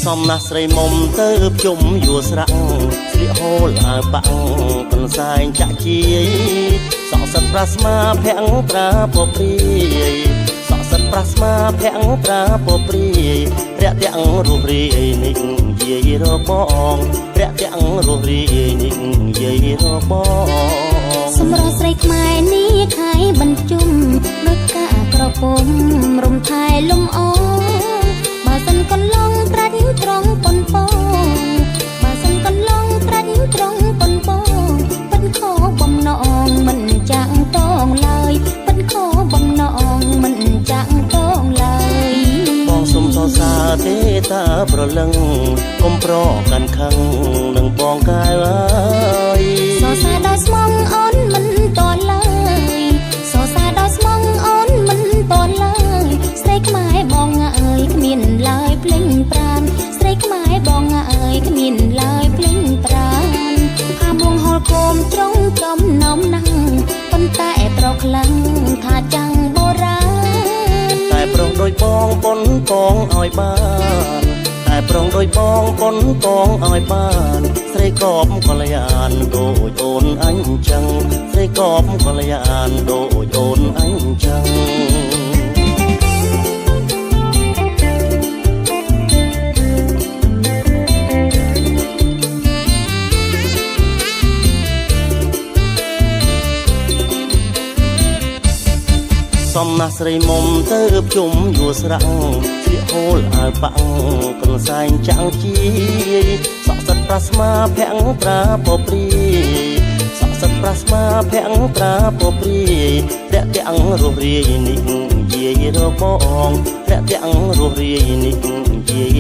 សំណាស់ស្រីមុំទៅជុំយួរស្រាក់ស្លៀកហូលអាវប៉ាំងកន្សែងចាក់ជាយសក់សិតប្រាស្មាភាំងត្រាពព្រាយសក់សិតប្រាស្មាភាំងត្រាពព្រាយរាក់ទាំងរូបរាយនេះយាយរបងរាក់ទាំងរូបរាយនេះយាយរបងសម្រស់ស្រីខ្មែរនេះខៃបញ្ជុំដូចកាក្រពុំរំថែលំអបើសិនកន្លងត្រាច់ត្រង់ប៉ុនពងបើសិនកន្លងត្រាច់ត្រង់ប៉ុនពងប៉ុនខោបំណងមិនចាក់តងឡើយប៉ុនខោបំណងមិនចាក់តងឡើយបងសុំសរសើរទេតាប្រលឹងកុំប្រកាន់ខឹងនឹងបងកែវអើយសរសើរដល់ស្មងអូនមិនតន់ឡើយសរសើរដល់ស្មងអូនមិនតន់ឡើយស្រីខ្មែរបងអើយគ្មានឡើយភ្លេងប្រានស្រីខ្មែរបងអើយគ្មានឡើយភ្លេងប្រានអាមួងហល់គោមត្រង់ចំនំណាំងប៉ុន្តែប្រខ្លាំងថាចាំងបុរាណតែប្រុងដូចបងប៉ុនពងឲ្យបានតែប្រុងដូចបងប៉ុនពងឲ្យបានស្រីកបកល្យានដូចអូនអញចឹងស្រីកបកល្យានដូចអូនអញចឹងសំណាស់ស្រីមុំទៅជុំយួរស្រាក់ស្លៀកហូលអាវប៉ាំងកន្សែងចាំងជាយសក់សិតប្រាស្មាភាំងត្រាពព្រាយសក់សិតប្រាស្មាភាំងត្រាពព្រាយរាក់ទាំងរូបរាយនេះយាយរបងរាក់ទាំងរូបរាយនេះយាយ